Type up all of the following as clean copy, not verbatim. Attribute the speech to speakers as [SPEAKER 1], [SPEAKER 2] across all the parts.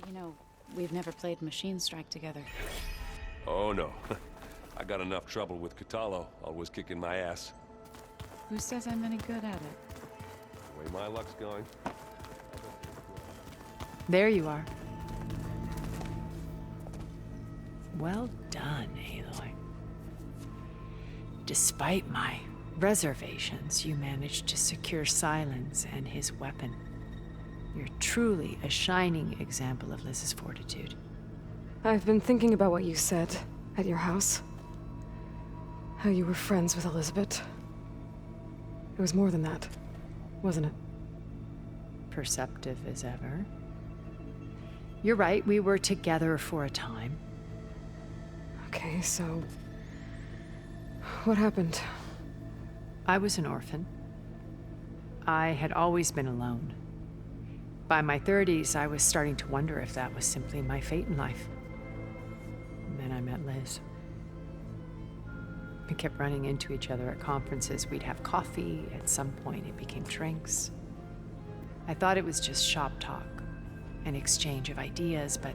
[SPEAKER 1] You know, we've never played Machine Strike together.
[SPEAKER 2] Oh no. I got enough trouble with Kotallo, always kicking my ass.
[SPEAKER 1] Who says I'm any good at it?
[SPEAKER 2] The way my luck's going.
[SPEAKER 3] There you are. Well done, Aloy. Despite my reservations, you managed to secure Silence and his weapon. You're truly a shining example of Liz's fortitude.
[SPEAKER 4] I've been thinking about what you said at your house. How you were friends with Elizabeth. It was more than that, wasn't it?
[SPEAKER 3] Perceptive as ever. You're right, we were together for a time.
[SPEAKER 4] Okay, so... what happened?
[SPEAKER 3] I was an orphan. I had always been alone. By my 30s, I was starting to wonder if that was simply my fate in life. And then I met Liz. We kept running into each other at conferences. We'd have coffee. At some point, it became drinks. I thought it was just shop talk, an exchange of ideas, but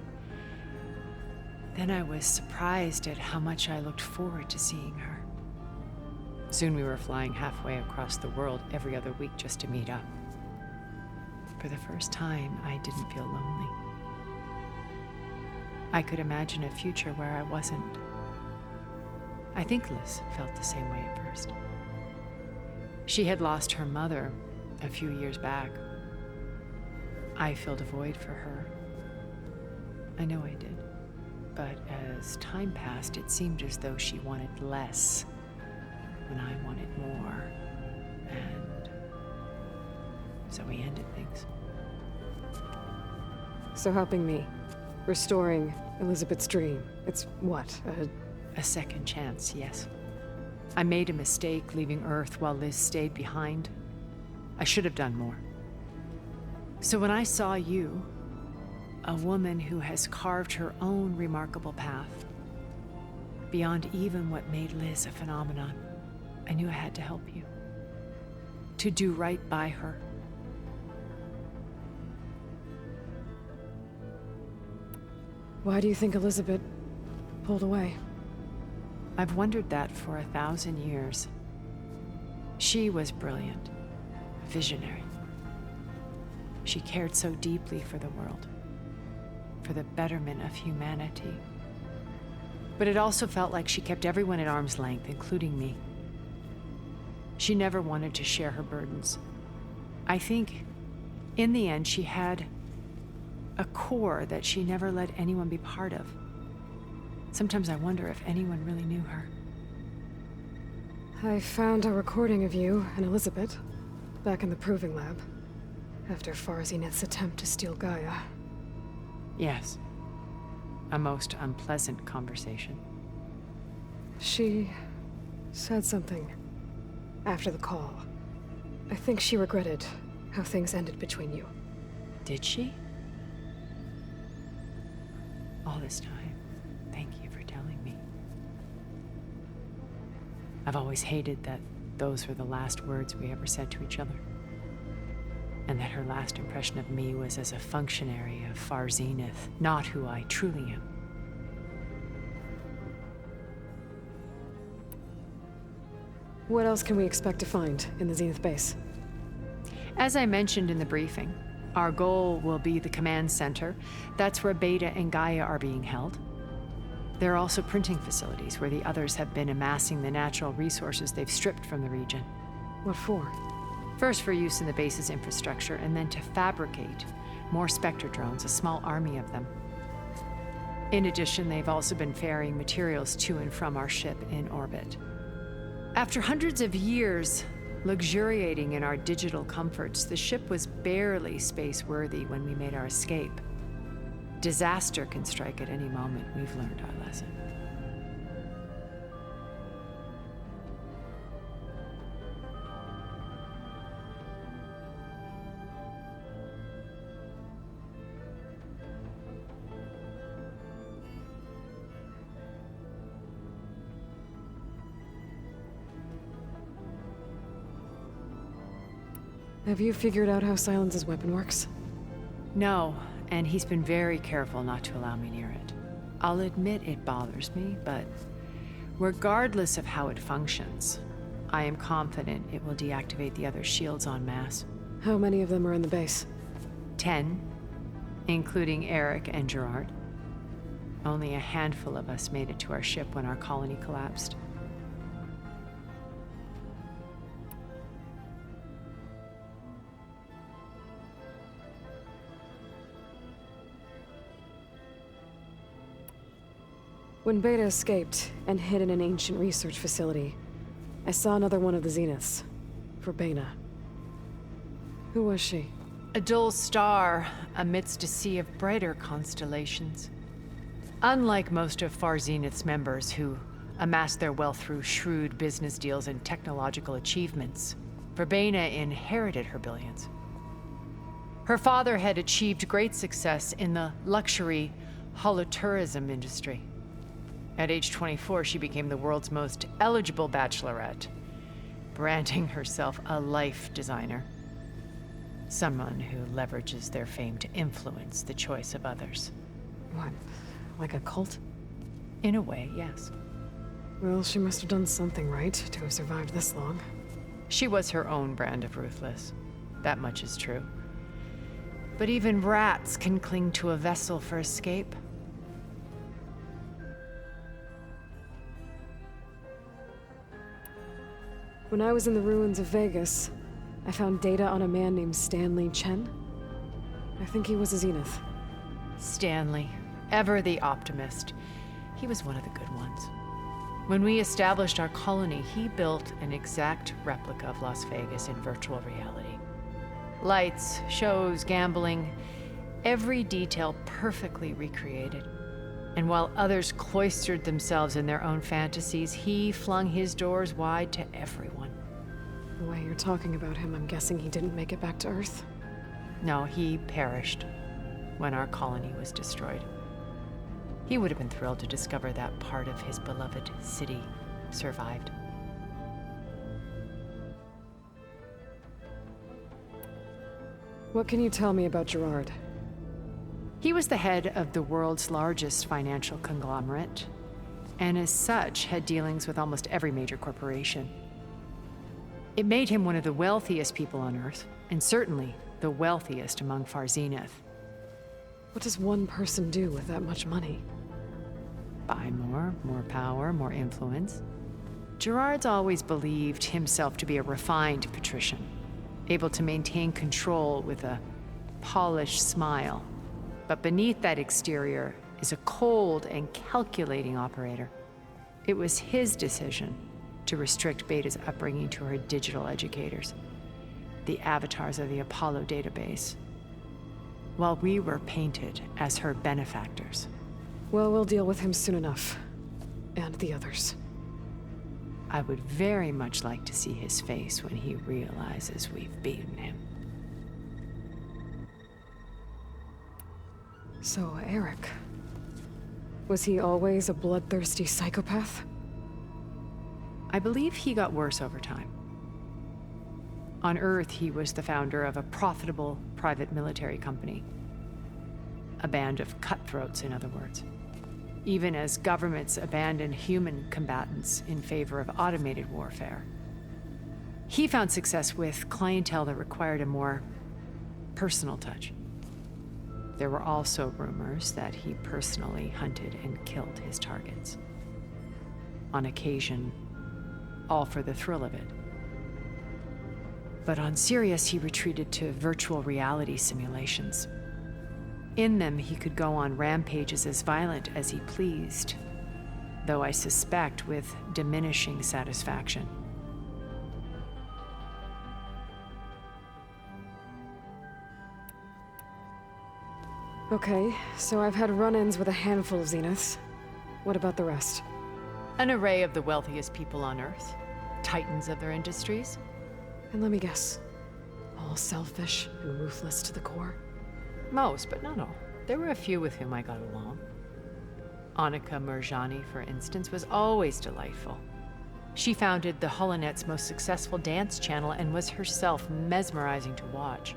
[SPEAKER 3] then I was surprised at how much I looked forward to seeing her. Soon we were flying halfway across the world every other week just to meet up. For the first time, I didn't feel lonely. I could imagine a future where I wasn't. I think Liz felt the same way at first. She had lost her mother a few years back. I filled a void for her. I know I did. But as time passed, it seemed as though she wanted less when I wanted more. And so we ended things.
[SPEAKER 4] So helping me. Restoring Elizabeth's dream. It's what,
[SPEAKER 3] A second chance, yes. I made a mistake leaving Earth while Liz stayed behind. I should have done more. So when I saw you, a woman who has carved her own remarkable path, beyond even what made Liz a phenomenon, I knew I had to help you. To do right by her.
[SPEAKER 4] Why do you think Elizabeth pulled away?
[SPEAKER 3] I've wondered that for 1,000 years. She was brilliant, visionary. She cared so deeply for the world, for the betterment of humanity. But it also felt like she kept everyone at arm's length, including me. She never wanted to share her burdens. I think, in the end, she had a core that she never let anyone be part of. Sometimes I wonder if anyone really knew her.
[SPEAKER 4] I found a recording of you and Elizabeth back in the Proving Lab after Farzineth's attempt to steal Gaia.
[SPEAKER 3] Yes. A most unpleasant conversation.
[SPEAKER 4] She said something after the call. I think she regretted how things ended between you.
[SPEAKER 3] Did she? All this time, thank you for telling me. I've always hated that those were the last words we ever said to each other. And that her last impression of me was as a functionary of Far Zenith, not who I truly am.
[SPEAKER 4] What else can we expect to find in the Zenith base?
[SPEAKER 3] As I mentioned in the briefing, our goal will be the command center. That's where Beta and Gaia are being held. There are also printing facilities where the others have been amassing the natural resources they've stripped from the region.
[SPEAKER 4] What for?
[SPEAKER 3] First for use in the base's infrastructure, and then to fabricate more Spectre drones, a small army of them. In addition, they've also been ferrying materials to and from our ship in orbit. After hundreds of years luxuriating in our digital comforts, the ship was barely space-worthy when we made our escape. Disaster can strike at any moment. We've learned our lesson.
[SPEAKER 4] Have you figured out how Silence's weapon works?
[SPEAKER 3] No, and he's been very careful not to allow me near it. I'll admit it bothers me, but regardless of how it functions, I am confident it will deactivate the other shields en masse.
[SPEAKER 4] How many of them are in the base?
[SPEAKER 3] 10, including Eric and Gerard. Only a handful of us made it to our ship when our colony collapsed.
[SPEAKER 4] When Beta escaped and hid in an ancient research facility, I saw another one of the Zeniths. Verbena. Who was she?
[SPEAKER 3] A dull star amidst a sea of brighter constellations. Unlike most of Far Zenith's members who amassed their wealth through shrewd business deals and technological achievements, Verbena inherited her billions. Her father had achieved great success in the luxury holotourism industry. At age 24, she became the world's most eligible bachelorette, branding herself a life designer. Someone who leverages their fame to influence the choice of others.
[SPEAKER 4] What? Like a cult?
[SPEAKER 3] In a way, yes.
[SPEAKER 4] Well, she must have done something right to have survived this long.
[SPEAKER 3] She was her own brand of ruthless. That much is true. But even rats can cling to a vessel for escape.
[SPEAKER 4] When I was in the ruins of Vegas, I found data on a man named Stanley Chen. I think he was a Zenith.
[SPEAKER 3] Stanley, ever the optimist. He was one of the good ones. When we established our colony, he built an exact replica of Las Vegas in virtual reality. Lights, shows, gambling, every detail perfectly recreated. And while others cloistered themselves in their own fantasies, he flung his doors wide to everyone.
[SPEAKER 4] The way you're talking about him, I'm guessing he didn't make it back to Earth?
[SPEAKER 3] No, he perished when our colony was destroyed. He would have been thrilled to discover that part of his beloved city survived.
[SPEAKER 4] What can you tell me about Gerard?
[SPEAKER 3] He was the head of the world's largest financial conglomerate, and as such had dealings with almost every major corporation. It made him one of the wealthiest people on Earth, and certainly the wealthiest among Far Zenith.
[SPEAKER 4] What does one person do with that much money?
[SPEAKER 3] Buy more power, more influence. Gerard's always believed himself to be a refined patrician, able to maintain control with a polished smile. But beneath that exterior is a cold and calculating operator. It was his decision to restrict Beta's upbringing to her digital educators, the avatars of the Apollo database, while we were painted as her benefactors.
[SPEAKER 4] Well, we'll deal with him soon enough. And the others.
[SPEAKER 3] I would very much like to see his face when he realizes we've beaten him.
[SPEAKER 4] So, Eric. Was he always a bloodthirsty psychopath?
[SPEAKER 3] I believe he got worse over time. On Earth, he was the founder of a profitable private military company. A band of cutthroats, in other words. Even as governments abandoned human combatants in favor of automated warfare. He found success with clientele that required a more personal touch. There were also rumors that he personally hunted and killed his targets. On occasion, all for the thrill of it. But on Sirius, he retreated to virtual reality simulations. In them, he could go on rampages as violent as he pleased, though I suspect with diminishing satisfaction.
[SPEAKER 4] Okay, so I've had run-ins with a handful of Zeniths. What about the rest?
[SPEAKER 3] An array of the wealthiest people on Earth, titans of their industries.
[SPEAKER 4] And let me guess, all selfish and ruthless to the core?
[SPEAKER 3] Most, but not all. There were a few with whom I got along. Annika Murjani, for instance, was always delightful. She founded the HoloNet's most successful dance channel and was herself mesmerizing to watch.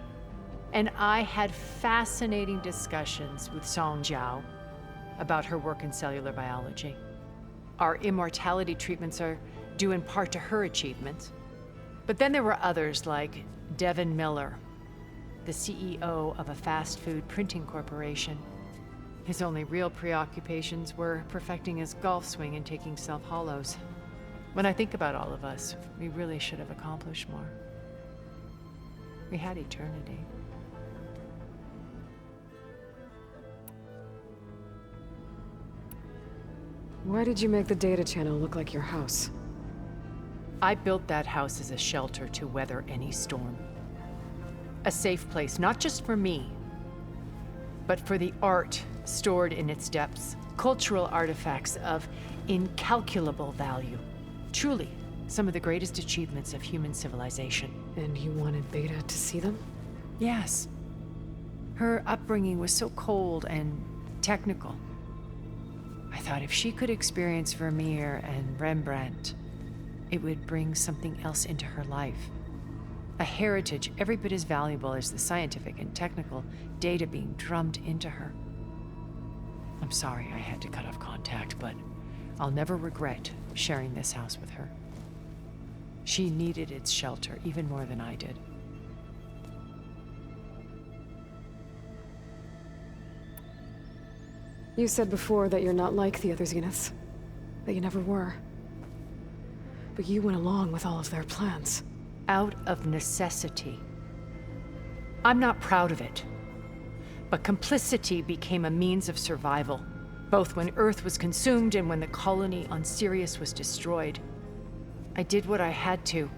[SPEAKER 3] And I had fascinating discussions with Song Jiao about her work in cellular biology. Our immortality treatments are due in part to her achievements. But then there were others like Devin Miller, the CEO of a fast food printing corporation. His only real preoccupations were perfecting his golf swing and taking self-hollows. When I think about all of us, we really should have accomplished more. We had eternity.
[SPEAKER 4] Why did you make the data channel look like your house?
[SPEAKER 3] I built that house as a shelter to weather any storm. A safe place, not just for me, but for the art stored in its depths, cultural artifacts of incalculable value. Truly, some of the greatest achievements of human civilization.
[SPEAKER 4] And you wanted Beta to see them?
[SPEAKER 3] Yes. Her upbringing was so cold and technical. I thought if she could experience Vermeer and Rembrandt, it would bring something else into her life. A heritage every bit as valuable as the scientific and technical data being drummed into her. I'm sorry I had to cut off contact, but I'll never regret sharing this house with her. She needed its shelter even more than I did.
[SPEAKER 4] You said before that you're not like the other Zeniths. That you never were. But you went along with all of their plans.
[SPEAKER 3] Out of necessity. I'm not proud of it. But complicity became a means of survival, both when Earth was consumed and when the colony on Sirius was destroyed. I did what I had to.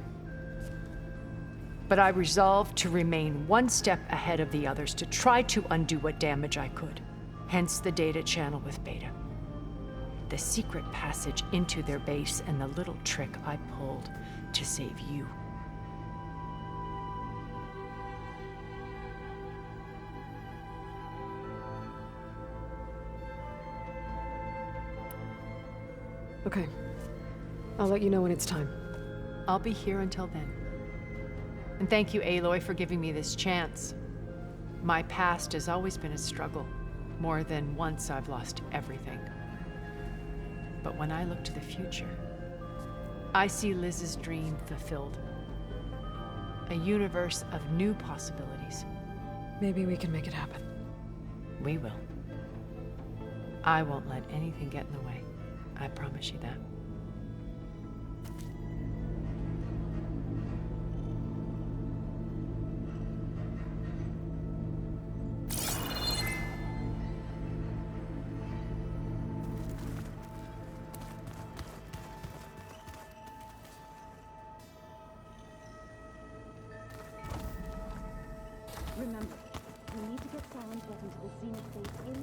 [SPEAKER 3] But I resolved to remain one step ahead of the others, to try to undo what damage I could. Hence the data channel with Beta. The secret passage into their base and the little trick I pulled to save you.
[SPEAKER 4] Okay. I'll let you know when it's time.
[SPEAKER 3] I'll be here until then. And thank you, Aloy, for giving me this chance. My past has always been a struggle. More than once I've lost everything. But when I look to the future, I see Liz's dream fulfilled. A universe of new possibilities.
[SPEAKER 4] Maybe we can make it happen.
[SPEAKER 3] We will. I won't let anything get in the way. I promise you that.
[SPEAKER 5] Remember, we need to get Silent Bolt into the Zenith base in...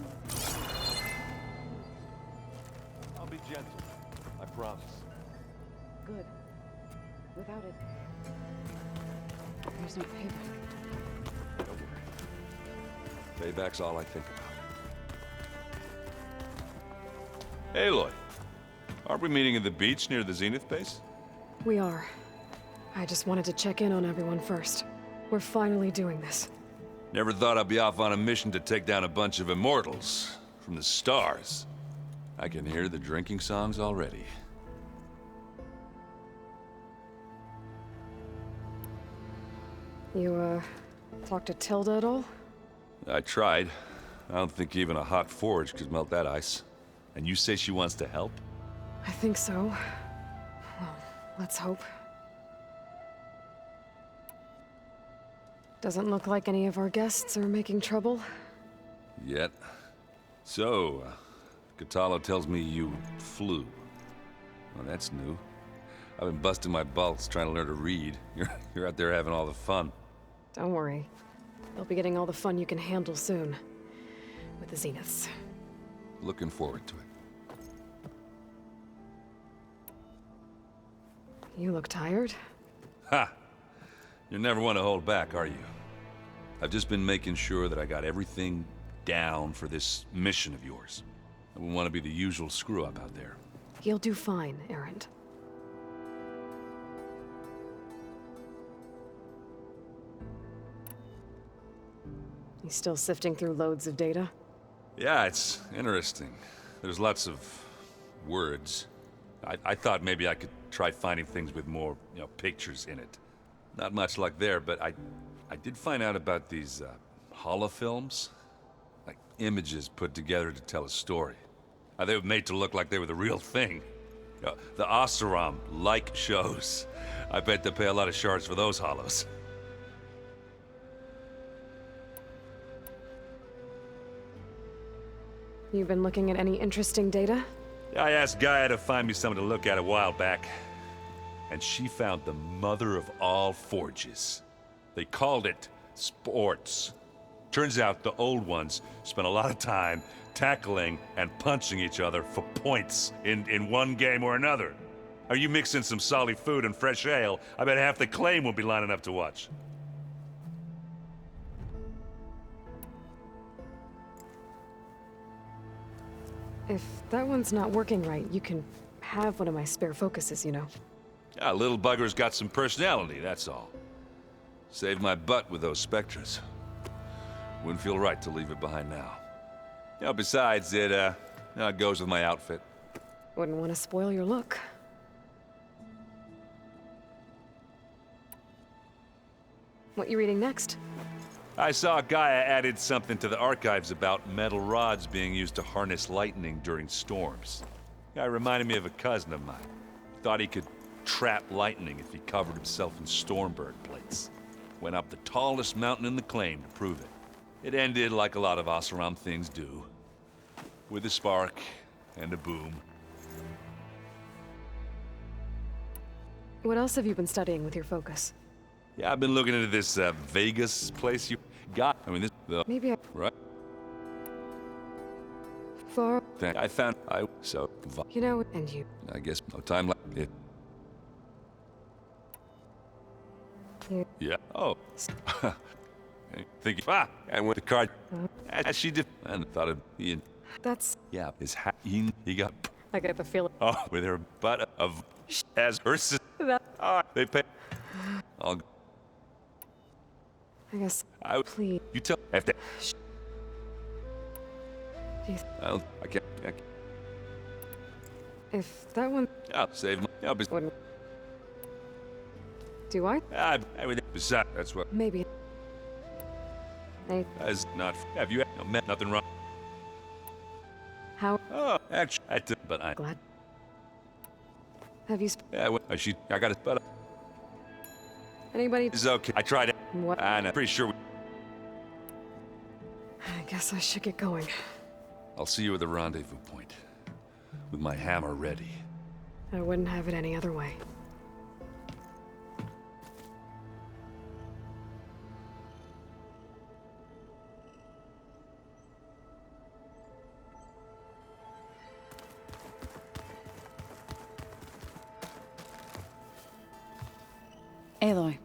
[SPEAKER 2] I'll be gentle. I promise.
[SPEAKER 5] Good. Without it, there's no payback.
[SPEAKER 2] Don't worry. Payback's all I think about. Aloy, aren't we meeting at the beach near the Zenith base?
[SPEAKER 4] We are. I just wanted to check in on everyone first. We're finally doing this.
[SPEAKER 2] Never thought I'd be off on a mission to take down a bunch of immortals from the stars. I can hear the drinking songs already.
[SPEAKER 4] You, talked to Tilda at all?
[SPEAKER 2] I tried. I don't think even a hot forge could melt that ice. And you say she wants to help?
[SPEAKER 4] I think so. Well, let's hope. Doesn't look like any of our guests are making trouble.
[SPEAKER 2] Yet. So, Kotallo tells me you flew. Well, that's new. I've been busting my balls trying to learn to read. You're out there having all the fun.
[SPEAKER 4] Don't worry. You'll be getting all the fun you can handle soon. With the Zeniths.
[SPEAKER 2] Looking forward to it.
[SPEAKER 4] You look tired.
[SPEAKER 2] Ha! You're never one to hold back, are you? I've just been making sure that I got everything down for this mission of yours. I wouldn't want to be the usual screw-up out there.
[SPEAKER 4] You'll do fine, Erend. You still sifting through loads of data?
[SPEAKER 2] Yeah, it's interesting. There's lots of words. I thought maybe I could try finding things with more, pictures in it. Not much luck there, but I did find out about these holofilms. Like images put together to tell a story. They were made to look like they were the real thing. The Oseram like shows. I bet they pay a lot of shards for those hollows.
[SPEAKER 4] You've been looking at any interesting data?
[SPEAKER 2] I asked Gaia to find me something to look at a while back, and she found the mother of all forges. They called it sports. Turns out the old ones spent a lot of time tackling and punching each other for points in one game or another. Are you mixing some solid food and fresh ale? I bet half the claim will be lining up to watch.
[SPEAKER 4] If that one's not working right, you can have one of my spare focuses, you know.
[SPEAKER 2] Yeah, little bugger's got some personality, that's all. Saved my butt with those Spectres. Wouldn't feel right to leave it behind now. Besides, it goes with my outfit.
[SPEAKER 4] Wouldn't want to spoil your look. What you reading next?
[SPEAKER 2] I saw Gaia added something to the archives about metal rods being used to harness lightning during storms. Guy reminded me of a cousin of mine. Thought he could trap lightning if he covered himself in Stormbird plates. Went up the tallest mountain in the claim to prove it. It ended like a lot of Oseram things do. With a spark and a boom.
[SPEAKER 4] What else have you been studying with your focus?
[SPEAKER 2] Yeah, I've been looking into this Vegas place you got. I mean, this
[SPEAKER 4] Maybe I...
[SPEAKER 2] right?
[SPEAKER 4] Far...
[SPEAKER 2] I found
[SPEAKER 4] You know, and you...
[SPEAKER 2] I guess no time like it.
[SPEAKER 4] You...
[SPEAKER 2] Yeah. Oh. Thinking. And with the card. As she did. And thought it'd be.
[SPEAKER 4] That's...
[SPEAKER 2] Yeah. His hat. He got.
[SPEAKER 4] I get the feeling...
[SPEAKER 2] Oh, with her butt of. As her sister.
[SPEAKER 4] That...
[SPEAKER 2] Oh, they pay. I'll.
[SPEAKER 4] I guess... Please...
[SPEAKER 2] You tell. After. I can't.
[SPEAKER 4] If that one...
[SPEAKER 2] I'll save my. I'll be.
[SPEAKER 4] Wouldn't... Do I?
[SPEAKER 2] Everything. Besides, that's what.
[SPEAKER 4] Maybe. Hey,
[SPEAKER 2] As not. Have you met nothing wrong?
[SPEAKER 4] how...
[SPEAKER 2] Oh, actually, I did, but I.
[SPEAKER 4] Glad. Have you...
[SPEAKER 2] Yeah, well, I got it, but
[SPEAKER 4] Anybody...
[SPEAKER 2] it's okay. I tried it.
[SPEAKER 4] What?
[SPEAKER 2] And I'm pretty sure
[SPEAKER 4] I guess I should get going.
[SPEAKER 2] I'll see you at the rendezvous point. With my hammer ready.
[SPEAKER 4] I wouldn't have it any other way.
[SPEAKER 1] Aloy,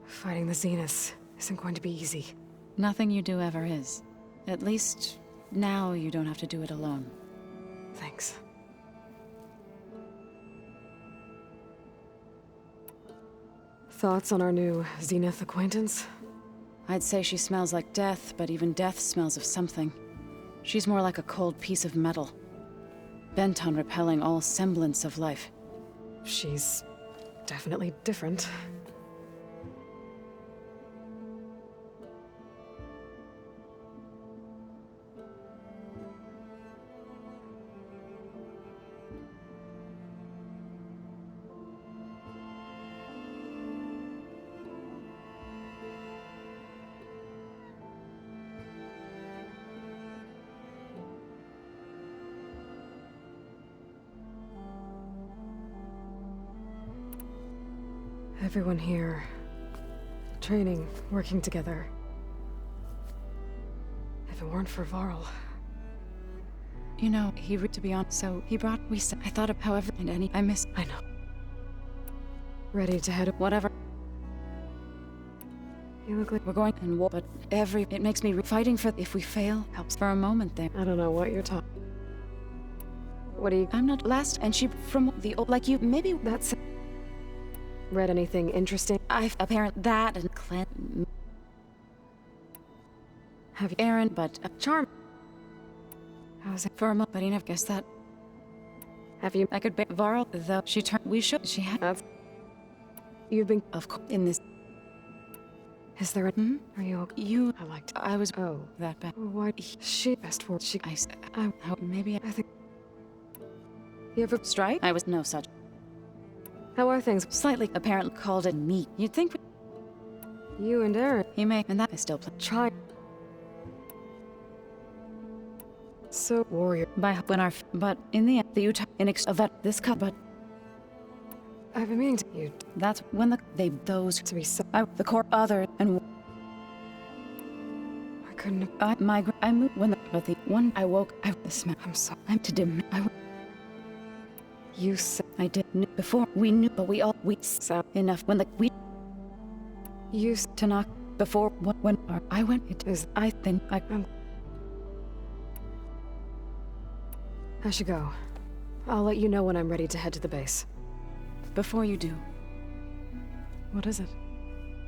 [SPEAKER 4] Fighting the Zeniths isn't going to be easy.
[SPEAKER 1] nothing you do ever is. At least, now you don't have to do it alone.
[SPEAKER 4] Thanks. Thoughts on our new Zenith acquaintance?
[SPEAKER 1] I'd say she smells like death, but even death smells of something. She's more like a cold piece of metal, bent on repelling all semblance of life.
[SPEAKER 4] She's definitely different. Everyone here, training, working together. If it weren't for Varl...
[SPEAKER 1] You know, to be honest, so he brought, I thought of however, and I miss,
[SPEAKER 4] I know. Ready to head...
[SPEAKER 1] whatever.
[SPEAKER 4] You look like...
[SPEAKER 1] We're going in war, but it makes me fighting for, if we fail, helps for a moment there.
[SPEAKER 4] I don't know what you're talking... What do you...
[SPEAKER 1] I'm not last, and she, from the old, like you, maybe
[SPEAKER 4] That's... Read anything interesting?
[SPEAKER 1] I've apparent that and clean.
[SPEAKER 4] Have you...
[SPEAKER 1] Aaron, but
[SPEAKER 4] Charm... How's it?
[SPEAKER 1] for a moment, but he never guessed that.
[SPEAKER 4] Have you...
[SPEAKER 1] I could bear Varl, though she turned. We should. She had.
[SPEAKER 4] That's... You've been...
[SPEAKER 1] Of course, in this.
[SPEAKER 4] Is there a...
[SPEAKER 1] Hmm?
[SPEAKER 4] Are you okay?
[SPEAKER 1] You.
[SPEAKER 4] I liked...
[SPEAKER 1] I was.
[SPEAKER 4] Oh.
[SPEAKER 1] That bad.
[SPEAKER 4] Why... She... Best for... She...
[SPEAKER 1] I said.
[SPEAKER 4] I...
[SPEAKER 1] How, maybe
[SPEAKER 4] I think... You ever...
[SPEAKER 1] strike? I was no such.
[SPEAKER 4] How are things?
[SPEAKER 1] Slightly, apparently called it me. You'd think
[SPEAKER 4] You and Aaron...
[SPEAKER 1] he may, and that is still play.
[SPEAKER 4] Try... So... Warrior...
[SPEAKER 1] By when our, but in the end, the Utah event this cut, but
[SPEAKER 4] I've been meaning to... You...
[SPEAKER 1] that's when those
[SPEAKER 4] To be so...
[SPEAKER 1] the core other and
[SPEAKER 4] I couldn't have...
[SPEAKER 1] I moved when but the one I woke the smell.
[SPEAKER 4] I'm sorry.
[SPEAKER 1] I'm to dim.
[SPEAKER 4] You said...
[SPEAKER 1] I did before we knew, but we
[SPEAKER 4] Sound...
[SPEAKER 1] enough when we
[SPEAKER 4] You...
[SPEAKER 1] to knock before when I went it
[SPEAKER 4] Is...
[SPEAKER 1] I then I
[SPEAKER 4] I should go. I'll let you know when I'm ready to head to the base.
[SPEAKER 1] before you do.
[SPEAKER 4] What is it?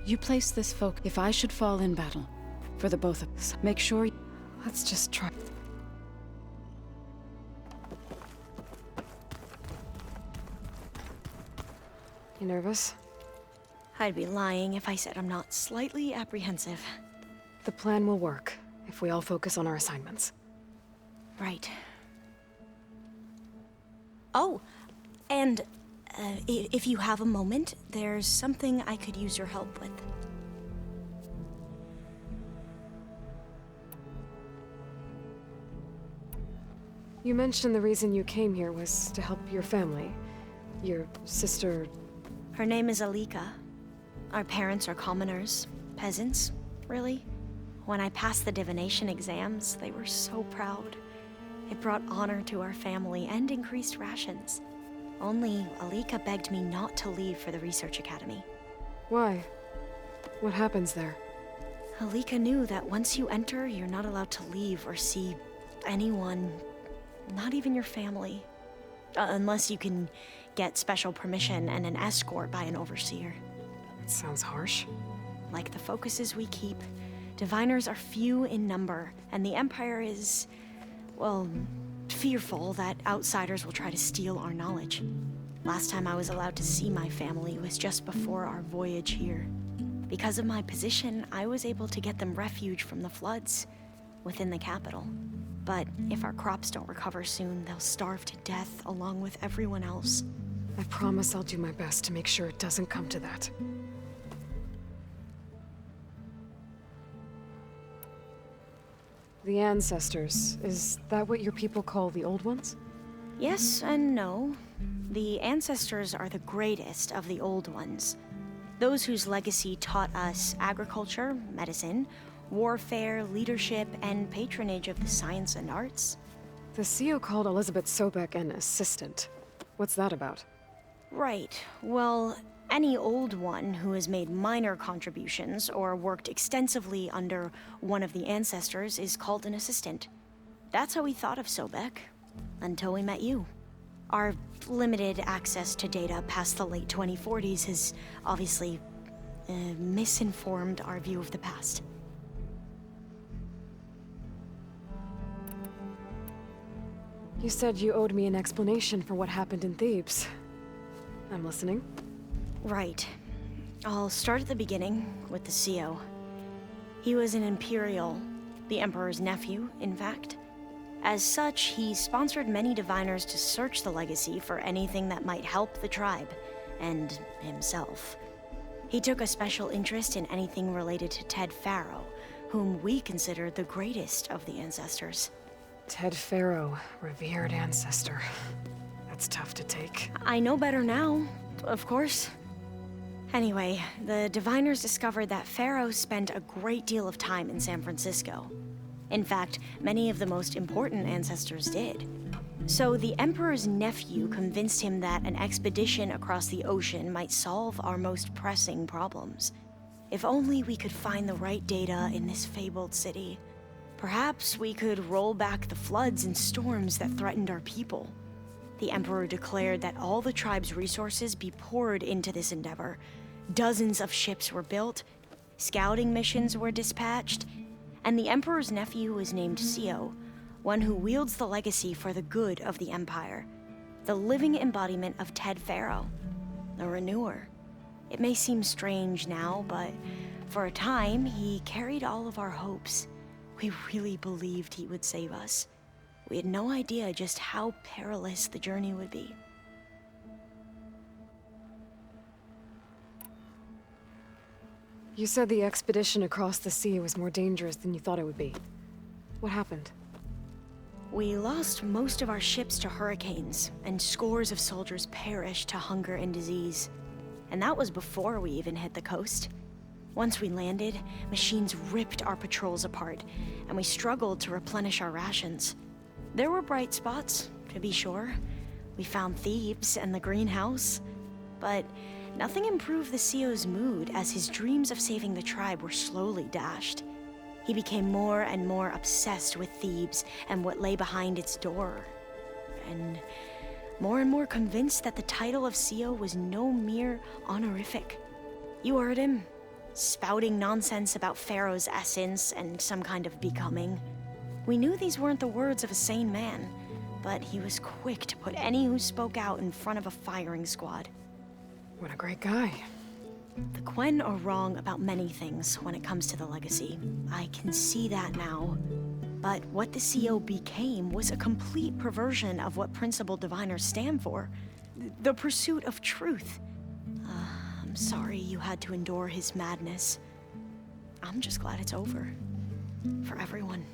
[SPEAKER 1] You place this folk if I should fall in battle for the both of us. Make sure
[SPEAKER 4] Let's just try... You nervous?
[SPEAKER 5] I'd be lying if I said I'm not slightly apprehensive.
[SPEAKER 4] The plan will work, if we all focus on our assignments.
[SPEAKER 5] Right. Oh, and if you have a moment, there's something I could use your help with.
[SPEAKER 4] You mentioned the reason you came here was to help your family. Your sister...
[SPEAKER 5] Her name is Alika. Our parents are commoners, peasants, really. When I passed the divination exams, they were so proud. It brought honor to our family and increased rations. Only Alika begged me not to leave for the research academy.
[SPEAKER 4] Why? What happens there?
[SPEAKER 5] Alika knew that once you enter, you're not allowed to leave or see anyone, not even your family. Unless you can get special permission and an escort by an overseer.
[SPEAKER 4] It sounds harsh.
[SPEAKER 5] Like the focuses we keep, diviners are few in number, and the Empire is, well, fearful that outsiders will try to steal our knowledge. Last time I was allowed to see my family was just before our voyage here. Because of my position, I was able to get them refuge from the floods within the capital. But if our crops don't recover soon, they'll starve to death along with everyone else.
[SPEAKER 4] I promise I'll do my best to make sure it doesn't come to that. The Ancestors, is that what your people call the Old Ones?
[SPEAKER 5] Yes and no. The Ancestors are the greatest of the Old Ones. Those whose legacy taught us agriculture, medicine, warfare, leadership, and patronage of the science and arts.
[SPEAKER 4] The CEO called Elizabeth Sobek an assistant. What's that about?
[SPEAKER 5] Right. Well, any Old One who has made minor contributions or worked extensively under one of the Ancestors is called an assistant. That's how we thought of Sobek, until we met you. Our limited access to data past the late 2040s has obviously misinformed our view of the past.
[SPEAKER 4] You said you owed me an explanation for what happened in Thebes. I'm listening.
[SPEAKER 5] Right. I'll start at the beginning with the CEO. He was an Imperial, the Emperor's nephew, in fact. As such, he sponsored many diviners to search the legacy for anything that might help the tribe, and himself. He took a special interest in anything related to Ted Faro, whom we consider the greatest of the Ancestors.
[SPEAKER 4] Ted Faro, revered ancestor. That's tough to take.
[SPEAKER 5] I know better now, of course. Anyway, the diviners discovered that Faro spent a great deal of time in San Francisco. In fact, many of the most important ancestors did. So the Emperor's nephew convinced him that an expedition across the ocean might solve our most pressing problems. If only we could find the right data in this fabled city. Perhaps we could roll back the floods and storms that threatened our people. The Emperor declared that all the tribe's resources be poured into this endeavor. Dozens of ships were built, scouting missions were dispatched, and the Emperor's nephew is named Sio, one who wields the legacy for the good of the Empire. The living embodiment of Ted Faro, the Renewer. It may seem strange now, but for a time, he carried all of our hopes. We really believed he would save us. We had no idea just how perilous the journey would be.
[SPEAKER 4] You said the expedition across the sea was more dangerous than you thought it would be. What happened?
[SPEAKER 5] We lost most of our ships to hurricanes, and scores of soldiers perished to hunger and disease. And that was before we even hit the coast. Once we landed, machines ripped our patrols apart, and we struggled to replenish our rations. There were bright spots, to be sure. We found Thebes and the greenhouse, but nothing improved the CEO's mood as his dreams of saving the tribe were slowly dashed. He became more and more obsessed with Thebes and what lay behind its door, and more convinced that the title of CEO was no mere honorific. You heard him, spouting nonsense about Pharaoh's essence and some kind of becoming. We knew these weren't the words of a sane man, but he was quick to put any who spoke out in front of a firing squad.
[SPEAKER 4] What a great guy.
[SPEAKER 5] The Quen are wrong about many things when it comes to the legacy. I can see that now. But what the CO became was a complete perversion of what principled diviners stand for. The pursuit of truth. I'm sorry you had to endure his madness. I'm just glad it's over. For everyone.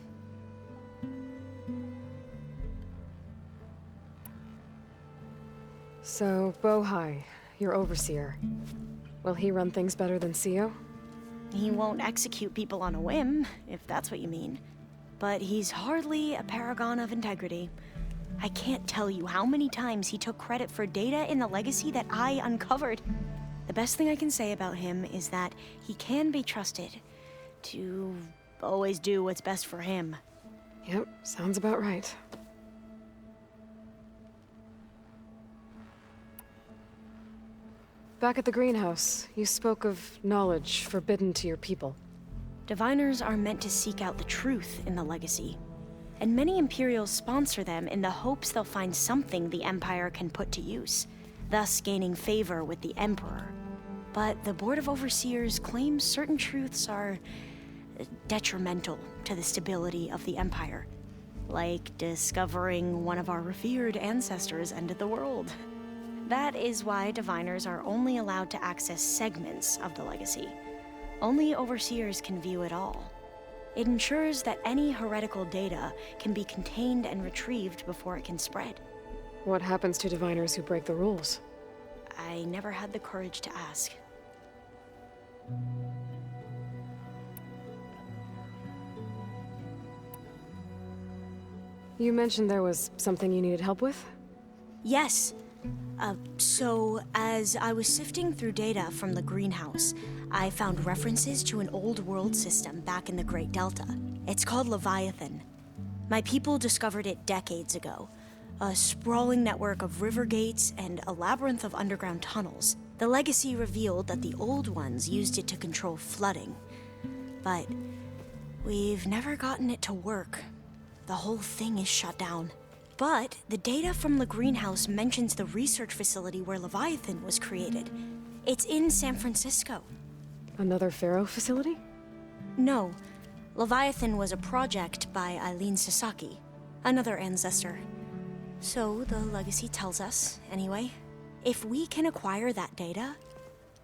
[SPEAKER 4] So, Bohai, your overseer. Will he run things better than CEO?
[SPEAKER 5] He won't execute people on a whim, if that's what you mean. But he's hardly a paragon of integrity. I can't tell you how many times he took credit for data in the legacy that I uncovered. The best thing I can say about him is that he can be trusted to always do what's best for him.
[SPEAKER 4] Yep, sounds about right. Back at the greenhouse, you spoke of knowledge forbidden to your people.
[SPEAKER 5] Diviners are meant to seek out the truth in the legacy, and many Imperials sponsor them in the hopes they'll find something the Empire can put to use, thus gaining favor with the Emperor. But the Board of Overseers claims certain truths are detrimental to the stability of the Empire, like discovering one of our revered ancestors ended the world. That is why diviners are only allowed to access segments of the legacy. Only overseers can view it all. It ensures that any heretical data can be contained and retrieved before it can spread.
[SPEAKER 4] What happens to diviners who break the rules?
[SPEAKER 5] I never had the courage to ask.
[SPEAKER 4] You mentioned there was something you needed help with?
[SPEAKER 5] Yes. So, as I was sifting through data from the greenhouse, I found references to an old world system back in the Great Delta. It's called Leviathan. My people discovered it decades ago. A sprawling network of river gates and a labyrinth of underground tunnels. The legacy revealed that the old ones used it to control flooding. But we've never gotten it to work. The whole thing is shut down. But the data from the greenhouse mentions the research facility where Leviathan was created. It's in San Francisco.
[SPEAKER 4] Another Pharaoh facility?
[SPEAKER 5] No. Leviathan was a project by Eileen Sasaki, another ancestor. So the legacy tells us, anyway. If we can acquire that data,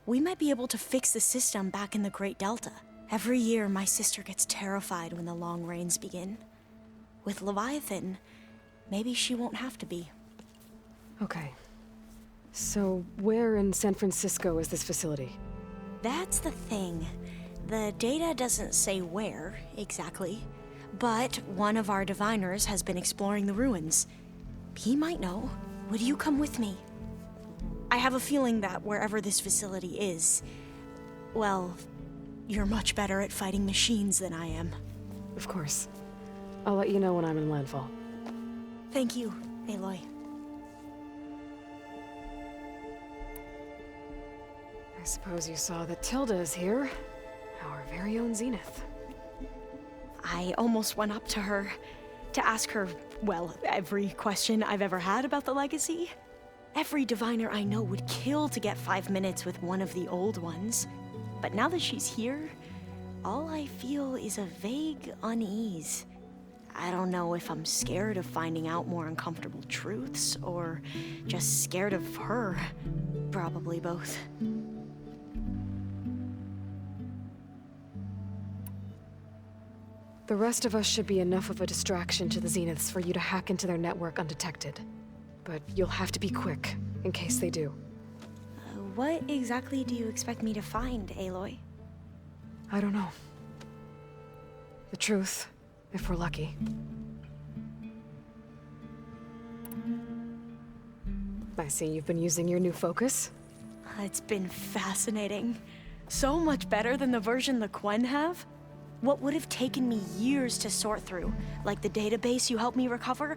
[SPEAKER 5] we might be able to fix the system back in the Great Delta. Every year, my sister gets terrified when the long rains begin. With Leviathan, maybe she won't have to be.
[SPEAKER 4] Okay. So, where in San Francisco is this facility?
[SPEAKER 5] That's the thing. The data doesn't say where, exactly. But one of our diviners has been exploring the ruins. He might know. Would you come with me? I have a feeling that wherever this facility is, well, you're much better at fighting machines than I am.
[SPEAKER 4] Of course. I'll let you know when I'm in landfall.
[SPEAKER 5] Thank you, Aloy.
[SPEAKER 4] I suppose you saw that Tilda is here. Our very own Zenith.
[SPEAKER 5] I almost went up to her to ask her, well, every question I've ever had about the legacy. Every diviner I know would kill to get 5 minutes with one of the old ones. But now that she's here, all I feel is a vague unease. I don't know if I'm scared of finding out more uncomfortable truths, or just scared of her. Probably both.
[SPEAKER 4] The rest of us should be enough of a distraction to the Zeniths for you to hack into their network undetected. But you'll have to be quick, in case they do.
[SPEAKER 5] What exactly do you expect me to find, Aloy?
[SPEAKER 4] I don't know. The truth, if we're lucky. I see you've been using your new focus.
[SPEAKER 5] It's been fascinating. So much better than the version the Quen have. What would have taken me years to sort through, like the database you helped me recover,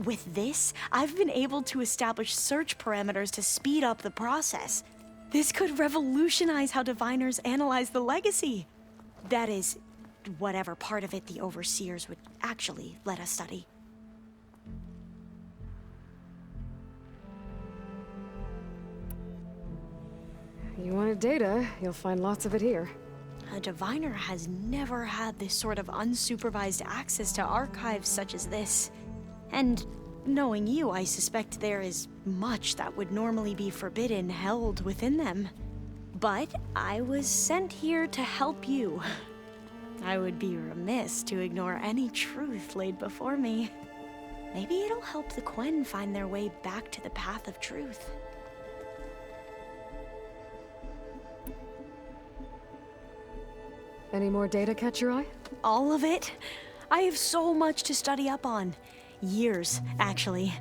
[SPEAKER 5] with this, I've been able to establish search parameters to speed up the process. This could revolutionize how diviners analyze the legacy. That is, whatever part of it the Overseers would actually let us study.
[SPEAKER 4] You wanted data, you'll find lots of it here.
[SPEAKER 5] A diviner has never had this sort of unsupervised access to archives such as this. And knowing you, I suspect there is much that would normally be forbidden held within them. But I was sent here to help you. I would be remiss to ignore any truth laid before me. Maybe it'll help the Quen find their way back to the path of truth.
[SPEAKER 4] Any more data catch your eye?
[SPEAKER 5] All of it? I have so much to study up on. Years, actually.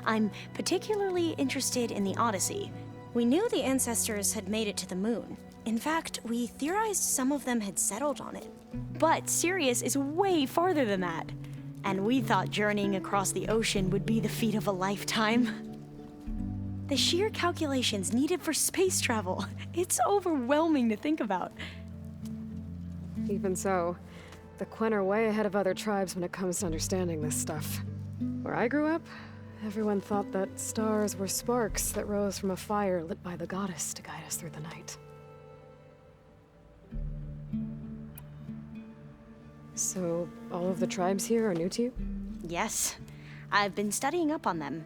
[SPEAKER 5] I'm particularly interested in the Odyssey. We knew the ancestors had made it to the moon. In fact, we theorized some of them had settled on it. But Sirius is way farther than that. And we thought journeying across the ocean would be the feat of a lifetime. The sheer calculations needed for space travel, it's overwhelming to think about.
[SPEAKER 4] Even so, the Quen are way ahead of other tribes when it comes to understanding this stuff. Where I grew up, everyone thought that stars were sparks that rose from a fire lit by the goddess to guide us through the night. So, all of the tribes here are new to you?
[SPEAKER 5] Yes, I've been studying up on them.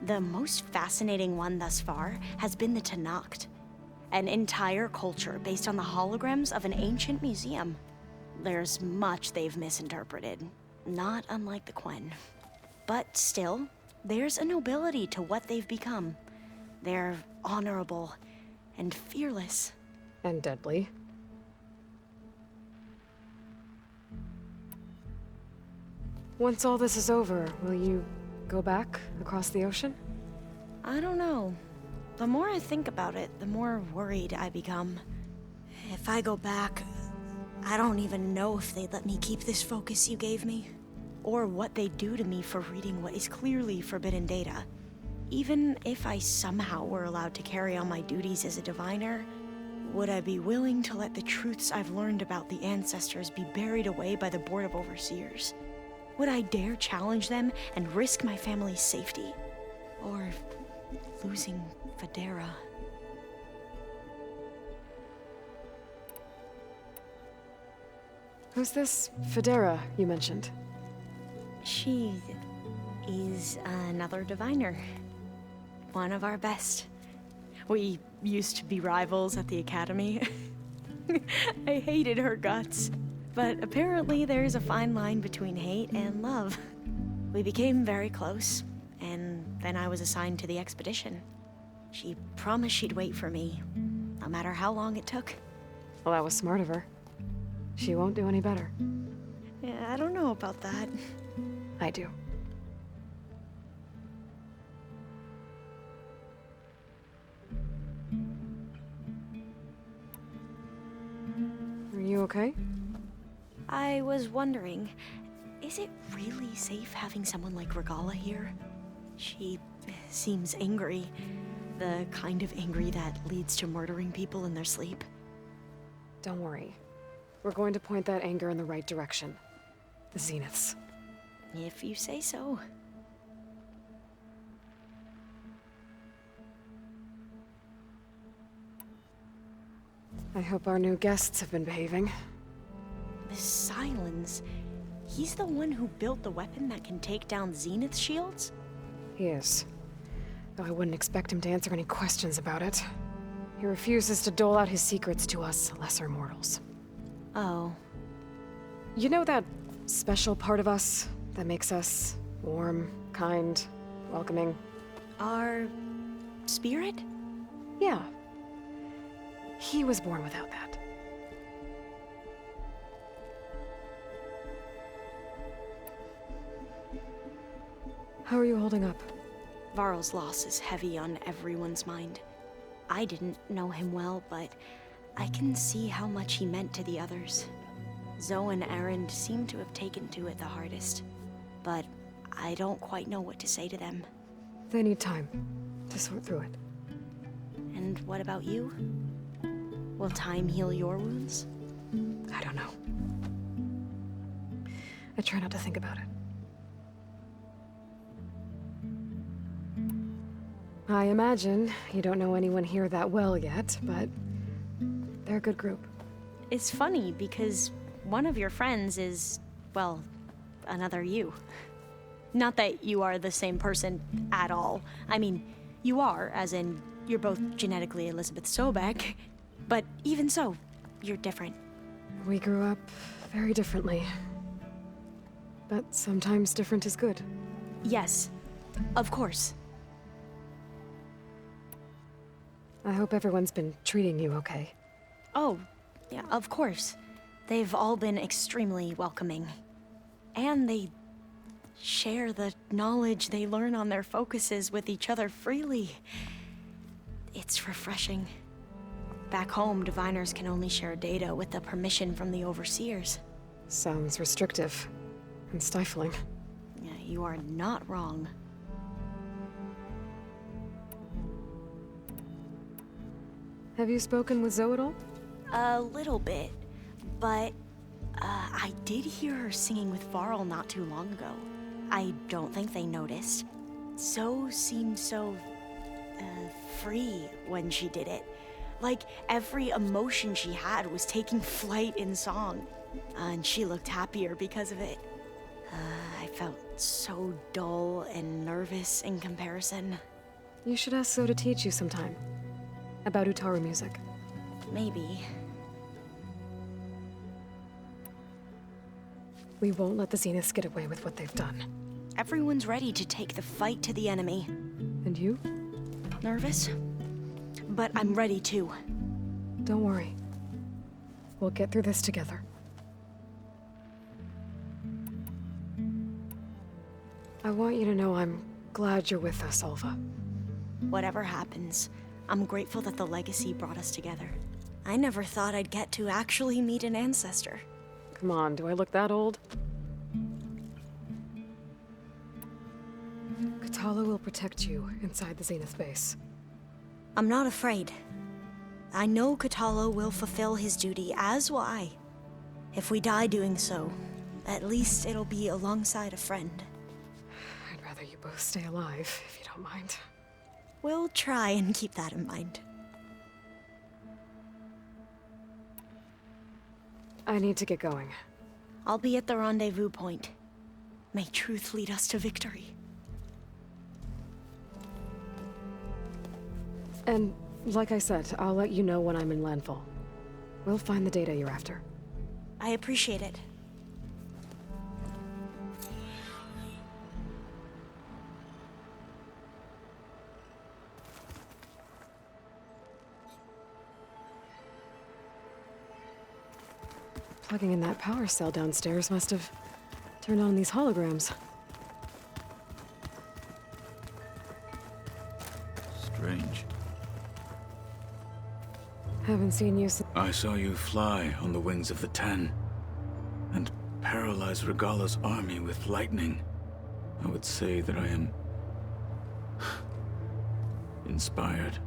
[SPEAKER 5] The most fascinating one thus far has been the Tenakth, an entire culture based on the holograms of an ancient museum. There's much they've misinterpreted, not unlike the Quen. But still, there's a nobility to what they've become. They're honorable and fearless.
[SPEAKER 4] And deadly. Once all this is over, will you go back across the ocean?
[SPEAKER 5] I don't know. The more I think about it, the more worried I become. If I go back, I don't even know if they'd let me keep this focus you gave me, or what they'd do to me for reading what is clearly forbidden data. Even if I somehow were allowed to carry on my duties as a diviner, would I be willing to let the truths I've learned about the ancestors be buried away by the Board of Overseers? Would I dare challenge them and risk my family's safety? Or losing Federa?
[SPEAKER 4] Who's this Federa you mentioned?
[SPEAKER 5] She is another diviner. One of our best. We used to be rivals at the academy. I hated her guts. But apparently there's a fine line between hate and love. We became very close, and then I was assigned to the expedition. She promised she'd wait for me, no matter how long it took.
[SPEAKER 4] Well, that was smart of her. She won't do any better.
[SPEAKER 5] Yeah, I don't know about that.
[SPEAKER 4] I do. Are you okay?
[SPEAKER 5] I was wondering, is it really safe having someone like Regalla here? She seems angry. The kind of angry that leads to murdering people in their sleep.
[SPEAKER 4] Don't worry. We're going to point that anger in the right direction. The Zeniths.
[SPEAKER 5] If you say so.
[SPEAKER 4] I hope our new guests have been behaving.
[SPEAKER 5] This Silence, he's the one who built the weapon that can take down Zenith shields?
[SPEAKER 4] He is. Though I wouldn't expect him to answer any questions about it. He refuses to dole out his secrets to us lesser mortals.
[SPEAKER 5] Oh.
[SPEAKER 4] You know that special part of us that makes us warm, kind, welcoming?
[SPEAKER 5] Our spirit?
[SPEAKER 4] Yeah. He was born without that. How are you holding up?
[SPEAKER 5] Varl's loss is heavy on everyone's mind. I didn't know him well, but I can see how much he meant to the others. Zoe and Erend seem to have taken to it the hardest, but I don't quite know what to say to them.
[SPEAKER 4] They need time to sort through it.
[SPEAKER 5] And what about you? Will time heal your wounds?
[SPEAKER 4] I don't know. I try not to think about it. I imagine you don't know anyone here that well yet, but they're a good group.
[SPEAKER 5] It's funny because one of your friends is, well, another you. Not that you are the same person at all. I mean, you are, as in, you're both genetically Elizabeth Sobek, but even so, you're different.
[SPEAKER 4] We grew up very differently. But sometimes different is good.
[SPEAKER 5] Yes, of course.
[SPEAKER 4] I hope everyone's been treating you okay.
[SPEAKER 5] Oh, yeah, of course. They've all been extremely welcoming. And they share the knowledge they learn on their focuses with each other freely. It's refreshing. Back home, diviners can only share data with the permission from the overseers.
[SPEAKER 4] Sounds restrictive and stifling.
[SPEAKER 5] Yeah, you are not wrong.
[SPEAKER 4] Have you spoken with Zoe at all?
[SPEAKER 5] A little bit, but I did hear her singing with Varl not too long ago. I don't think they noticed. Zoe seemed so free when she did it. Like every emotion she had was taking flight in song. And she looked happier because of it. I felt so dull and nervous in comparison.
[SPEAKER 4] You should ask Zoe to teach you sometime. About Utaru music.
[SPEAKER 5] Maybe.
[SPEAKER 4] We won't let the Zeniths get away with what they've done.
[SPEAKER 5] Everyone's ready to take the fight to the enemy.
[SPEAKER 4] And you?
[SPEAKER 5] Nervous? But I'm ready too.
[SPEAKER 4] Don't worry. We'll get through this together. I want you to know I'm glad you're with us, Alva.
[SPEAKER 5] Whatever happens, I'm grateful that the legacy brought us together. I never thought I'd get to actually meet an ancestor.
[SPEAKER 4] Come on, do I look that old? Katala will protect you inside the Zenith base.
[SPEAKER 5] I'm not afraid. I know Katala will fulfill his duty, as will I. If we die doing so, at least it'll be alongside a friend.
[SPEAKER 4] I'd rather you both stay alive, if you don't mind.
[SPEAKER 5] We'll try and keep that in mind.
[SPEAKER 4] I need to get going.
[SPEAKER 5] I'll be at the rendezvous point. May truth lead us to victory.
[SPEAKER 4] And, like I said, I'll let you know when I'm in landfall. We'll find the data you're after.
[SPEAKER 5] I appreciate it.
[SPEAKER 4] Plugging in that power cell downstairs must have turned on these holograms.
[SPEAKER 6] Strange.
[SPEAKER 4] Haven't seen you since.
[SPEAKER 6] I saw you fly on the wings of the Ten, and paralyze Regala's army with lightning. I would say that I am inspired.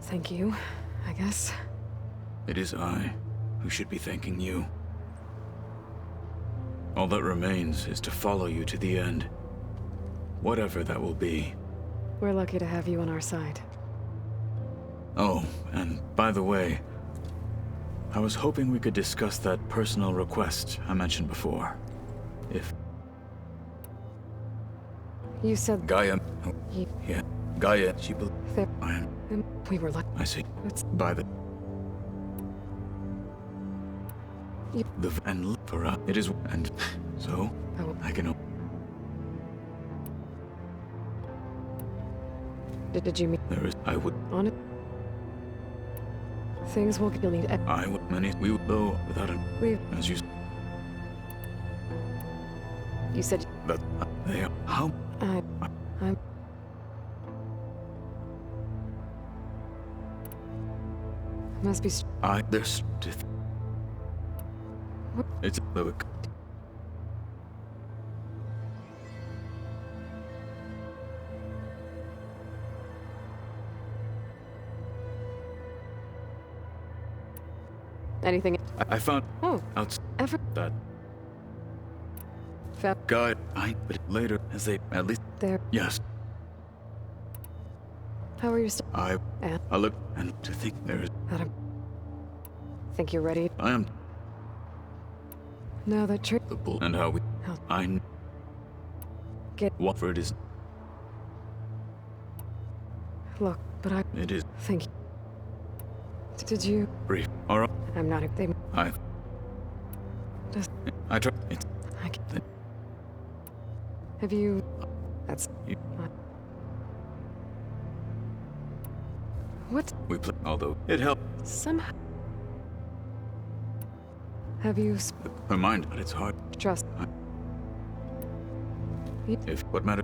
[SPEAKER 4] Thank you, I guess.
[SPEAKER 6] It is I who should be thanking you. All that remains is to follow you to the end. Whatever that will be.
[SPEAKER 4] We're lucky to have you on our side.
[SPEAKER 6] Oh, and by the way, I was hoping we could discuss that personal request I mentioned before. If
[SPEAKER 4] You said
[SPEAKER 6] Gaia...
[SPEAKER 4] Ye-
[SPEAKER 6] Yeah, Gaia, she
[SPEAKER 4] Fair.
[SPEAKER 6] I am...
[SPEAKER 4] we were lucky.
[SPEAKER 6] I see.
[SPEAKER 4] It's
[SPEAKER 6] By the...
[SPEAKER 4] You-
[SPEAKER 6] The... And for us, it is... And so,
[SPEAKER 4] Oh.
[SPEAKER 6] I can...
[SPEAKER 4] Did you mean
[SPEAKER 6] There is... I would...
[SPEAKER 4] on it? Things will you'll need.
[SPEAKER 6] I would... Many... We would go without an...
[SPEAKER 4] We.
[SPEAKER 6] As you...
[SPEAKER 4] You said.
[SPEAKER 6] That... They are... How...
[SPEAKER 4] I'm. Must be.
[SPEAKER 6] There's...
[SPEAKER 4] What?
[SPEAKER 6] It's... Look.
[SPEAKER 4] Anything?
[SPEAKER 6] I found...
[SPEAKER 4] Oh,
[SPEAKER 6] Out...
[SPEAKER 4] ever.
[SPEAKER 6] That...
[SPEAKER 4] Fa-
[SPEAKER 6] Guy... But later, as they... At least...
[SPEAKER 4] there.
[SPEAKER 6] Yes.
[SPEAKER 4] How are you still?
[SPEAKER 6] I look... And to think there is...
[SPEAKER 4] Adam. Think you're ready?
[SPEAKER 6] I am...
[SPEAKER 4] Now that trick.
[SPEAKER 6] The bull... And how we...
[SPEAKER 4] How-
[SPEAKER 6] I...
[SPEAKER 4] Get.
[SPEAKER 6] Watford is...
[SPEAKER 4] Look, but I
[SPEAKER 6] It is...
[SPEAKER 4] think. Did you?
[SPEAKER 6] Brief. Alright.
[SPEAKER 4] I'm not. They. Does-
[SPEAKER 6] I try... It's...
[SPEAKER 4] I can, have you? That's.
[SPEAKER 6] You-
[SPEAKER 4] What?
[SPEAKER 6] We play... Although... It helped.
[SPEAKER 4] Somehow. Have you
[SPEAKER 6] Her mind, but it's hard.
[SPEAKER 4] trust?
[SPEAKER 6] If... What matter...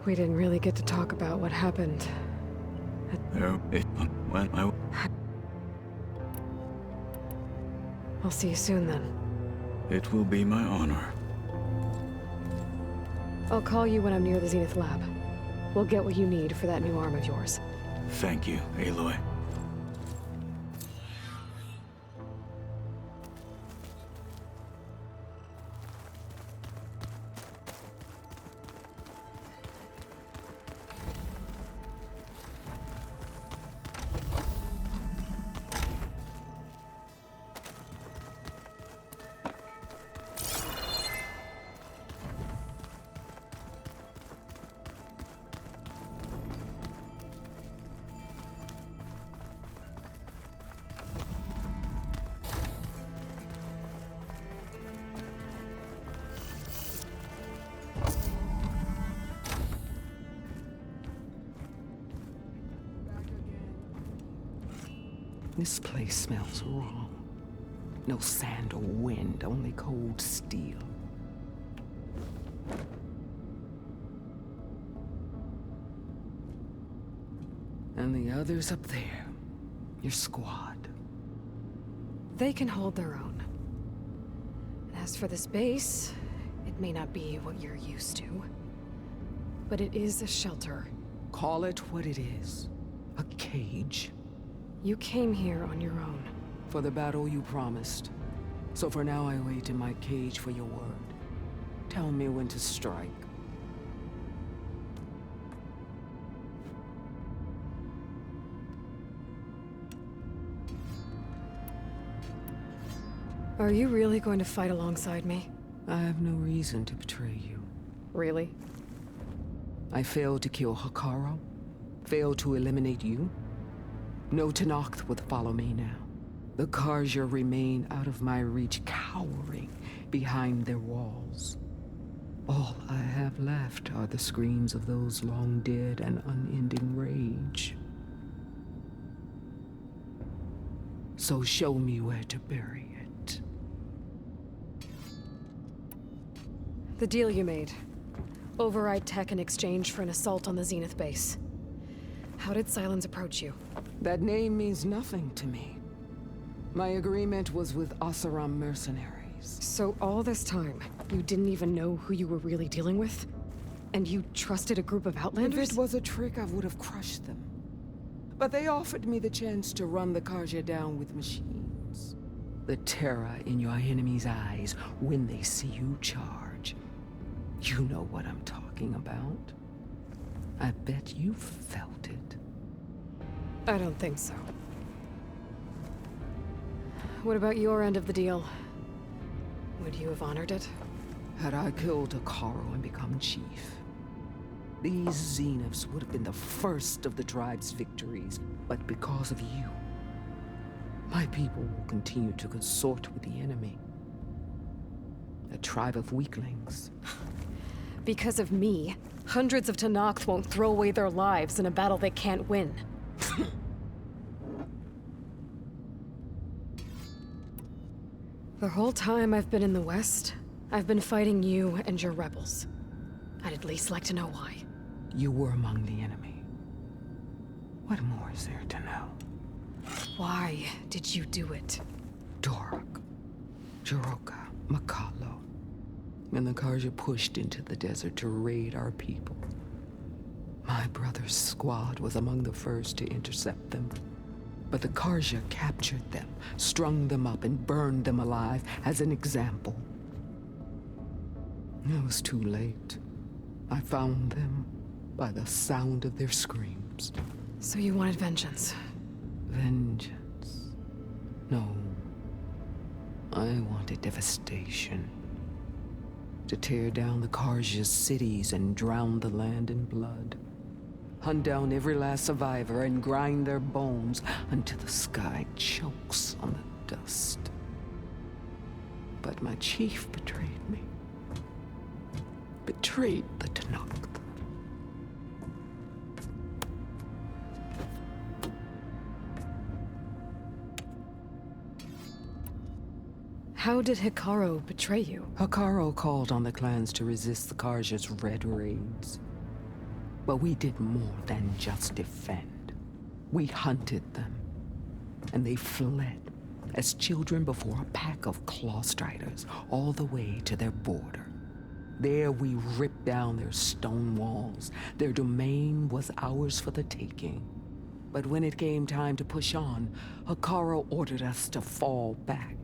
[SPEAKER 4] We didn't really get to talk about what happened.
[SPEAKER 6] There... It... When I...
[SPEAKER 4] I'll see you soon then.
[SPEAKER 6] It will be my honor.
[SPEAKER 4] I'll call you when I'm near the Zenith lab. We'll get what you need for that new arm of yours.
[SPEAKER 6] Thank you, Aloy.
[SPEAKER 7] This place smells wrong. No sand or wind, only cold steel. And the others up there, your squad.
[SPEAKER 4] They can hold their own. As for this base, it may not be what you're used to. But it is a shelter.
[SPEAKER 7] Call it what it is. A cage.
[SPEAKER 4] You came here on your own.
[SPEAKER 7] For the battle you promised. So for now I wait in my cage for your word. Tell me when to strike.
[SPEAKER 4] Are you really going to fight alongside me?
[SPEAKER 7] I have no reason to betray you.
[SPEAKER 4] Really?
[SPEAKER 7] I failed to kill Hekarro. Failed to eliminate you. No Tenakth would follow me now. The Carja remain out of my reach, cowering behind their walls. All I have left are the screams of those long dead and unending rage. So show me where to bury it.
[SPEAKER 4] The deal you made. Override tech in exchange for an assault on the Zenith base. How did Sylens approach you?
[SPEAKER 7] That name means nothing to me. My agreement was with Oseram mercenaries.
[SPEAKER 4] So all this time, you didn't even know who you were really dealing with? And you trusted a group of
[SPEAKER 7] If
[SPEAKER 4] Outlanders?
[SPEAKER 7] it was a trick, I would have crushed them. But they offered me the chance to run the Carja down with machines. The terror in your enemy's eyes when they see you charge. You know what I'm talking about. I bet you felt it.
[SPEAKER 4] I don't think so. What about your end of the deal? Would you have honored it?
[SPEAKER 7] Had I killed Hekarro and become chief, these Zeniths would have been the first of the tribe's victories. But because of you, my people will continue to consort with the enemy. A tribe of weaklings.
[SPEAKER 4] Because of me, hundreds of Tenakth won't throw away their lives in a battle they can't win. The whole time I've been in the West, I've been fighting you and your rebels. I'd at least like to know why.
[SPEAKER 7] You were among the enemy. What more is there to know?
[SPEAKER 4] Why did you do it?
[SPEAKER 7] Dorok, Jiroka, Makalo, and the Karja pushed into the desert to raid our people. My brother's squad was among the first to intercept them. But the Karja captured them, strung them up, and burned them alive as an example. It was too late. I found them by the sound of their screams.
[SPEAKER 4] So you wanted vengeance?
[SPEAKER 7] Vengeance? No. I wanted devastation. To tear down the Karja's cities and drown the land in blood. Hunt down every last survivor and grind their bones until the sky chokes on the dust. But my chief betrayed me. Betrayed the Tenakth.
[SPEAKER 4] How did Hekarro betray you?
[SPEAKER 7] Hekarro called on the clans to resist the Karja's red raids. But we did more than just defend. We hunted them, and they fled as children before a pack of Clawstriders all the way to their border. There we ripped down their stone walls. Their domain was ours for the taking. But when it came time to push on, Hekarro ordered us to fall back.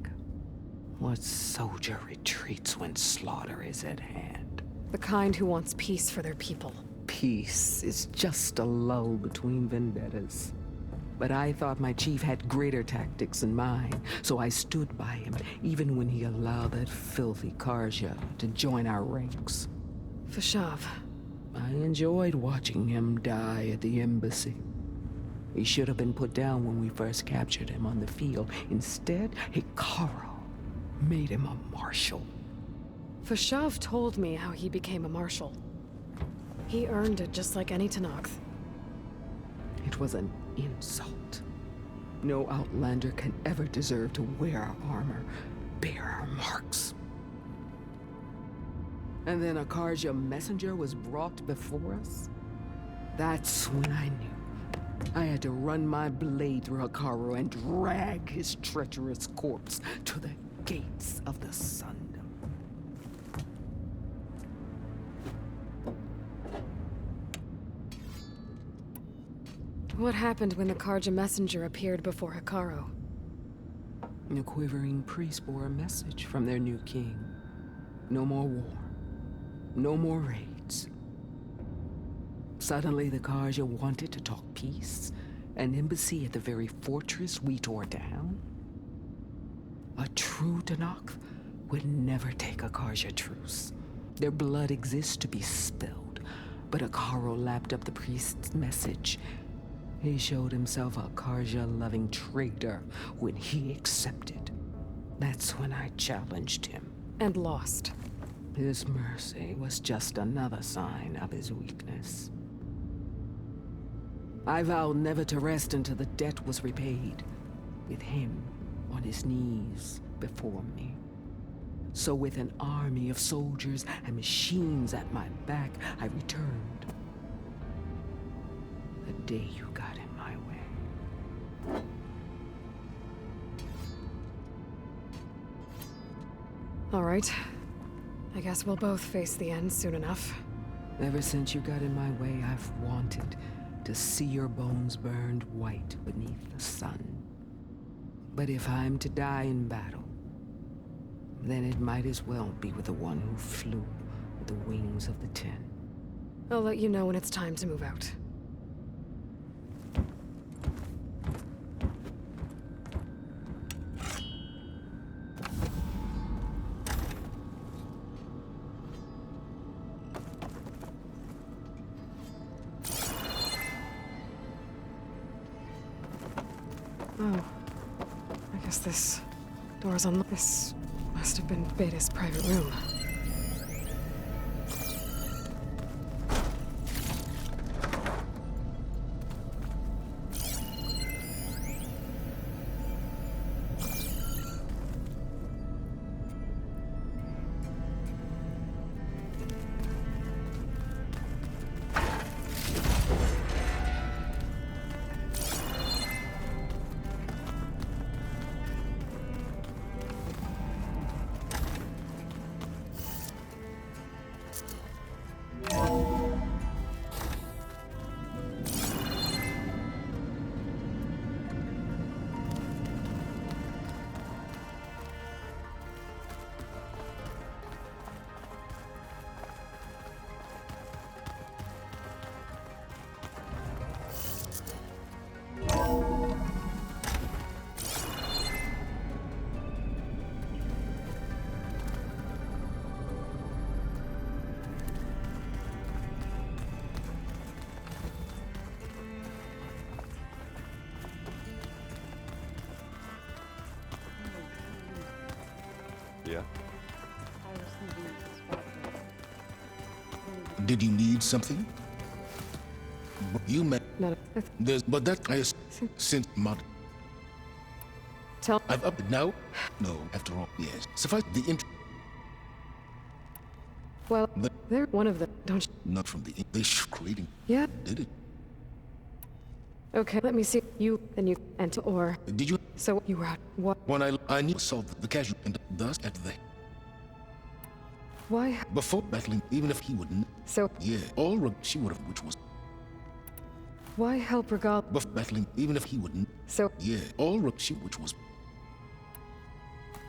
[SPEAKER 7] What soldier retreats when slaughter is at hand?
[SPEAKER 4] The kind who wants peace for their people.
[SPEAKER 7] Peace is just a lull between vendettas. But I thought my chief had greater tactics in mind, so I stood by him, even when he allowed that filthy Karja to join our ranks.
[SPEAKER 4] Fashav.
[SPEAKER 7] I enjoyed watching him die at the embassy. He should have been put down when we first captured him on the field. Instead, Hekarro made him a marshal.
[SPEAKER 4] Fashav told me how he became a marshal. He earned it just like any Tenakth.
[SPEAKER 7] It was an insult. No Outlander can ever deserve to wear our armor, bear our marks. And then a Karja messenger was brought before us? That's when I knew. I had to run my blade through Hekarro and drag his treacherous corpse to the gates of the Sundom.
[SPEAKER 4] What happened when the Karja messenger appeared before Hekarro?
[SPEAKER 7] The quivering priest bore a message from their new king. No more war. No more raids. Suddenly the Karja wanted to talk peace. An embassy at the very fortress we tore down? A true Tenakth would never take a Karja truce. Their blood exists to be spilled. But Hekarro lapped up the priest's message. He showed himself a Karja-loving traitor when he accepted. That's when I challenged him.
[SPEAKER 4] And lost.
[SPEAKER 7] His mercy was just another sign of his weakness. I vowed never to rest until the debt was repaid, with him on his knees before me. So with an army of soldiers and machines at my back, I returned. The day you got in my way.
[SPEAKER 4] All right. I guess we'll both face the end soon enough.
[SPEAKER 7] Ever since you got in my way, I've wanted to see your bones burned white beneath the sun. But if I'm to die in battle, then it might as well be with the one who flew with the wings of the Ten.
[SPEAKER 4] I'll let you know when it's time to move out. Oh. I guess this door's unlocked. This must have been Beta's private room.
[SPEAKER 2] Yeah?
[SPEAKER 8] Did you need something? You met.
[SPEAKER 4] Not a...
[SPEAKER 8] There's, but that I since mod.
[SPEAKER 4] Tell...
[SPEAKER 8] I've upped it now. No, after all, yes. Suffice the int.
[SPEAKER 4] Well,
[SPEAKER 8] But
[SPEAKER 4] they're one of them, don't you?
[SPEAKER 8] not from the they creating.
[SPEAKER 4] Yeah?
[SPEAKER 8] Did it?
[SPEAKER 4] Okay, let me see. You, then you, and or...
[SPEAKER 8] Did you?
[SPEAKER 4] So, you were out. What?
[SPEAKER 8] When I knew saw the casual and thus at the
[SPEAKER 4] Why?
[SPEAKER 8] before battling, even if he wouldn't.
[SPEAKER 4] So,
[SPEAKER 8] Yeah, all she would have, which was
[SPEAKER 4] why help Regal?
[SPEAKER 8] before battling, even if he wouldn't.
[SPEAKER 4] So,
[SPEAKER 8] Yeah, all she which was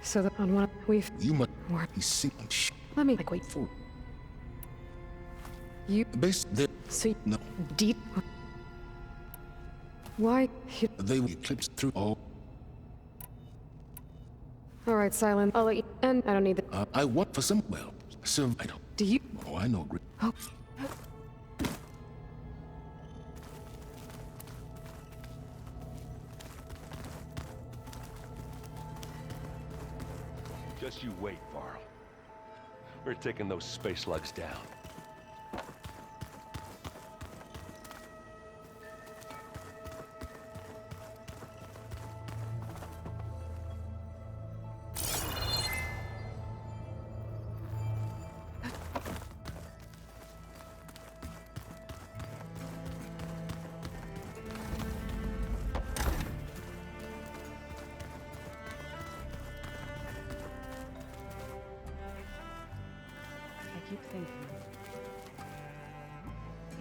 [SPEAKER 4] so that on one, we've...
[SPEAKER 8] you must
[SPEAKER 4] Or,
[SPEAKER 8] be sinking
[SPEAKER 4] let me, like, wait.
[SPEAKER 8] for
[SPEAKER 4] You...
[SPEAKER 8] base there.
[SPEAKER 4] So, you...
[SPEAKER 8] No,
[SPEAKER 4] Deep... Why? You...
[SPEAKER 8] they were eclipsed through all.
[SPEAKER 4] Alright, Silent. I'll let you... And I don't need the...
[SPEAKER 8] I want for some survival.
[SPEAKER 4] Do you...
[SPEAKER 8] Oh, I know.
[SPEAKER 4] Oh...
[SPEAKER 9] Just you wait, Varl. We're taking those space slugs down.
[SPEAKER 1] I keep thinking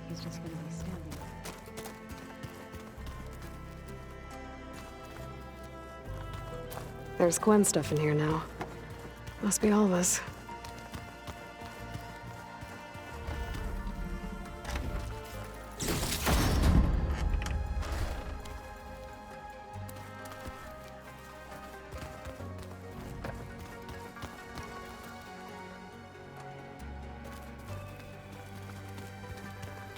[SPEAKER 1] he's just gonna be standing there.
[SPEAKER 4] There's Gwen stuff in here now. Must be all of us.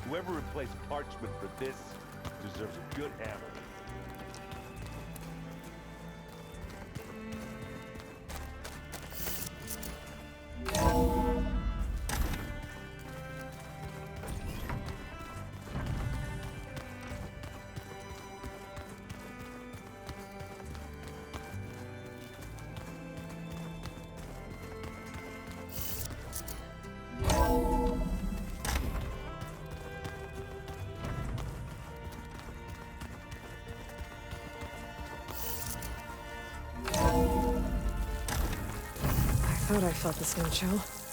[SPEAKER 9] Whoever replaced parchment for this deserves a good hammer.
[SPEAKER 4] I thought I felt this no chill.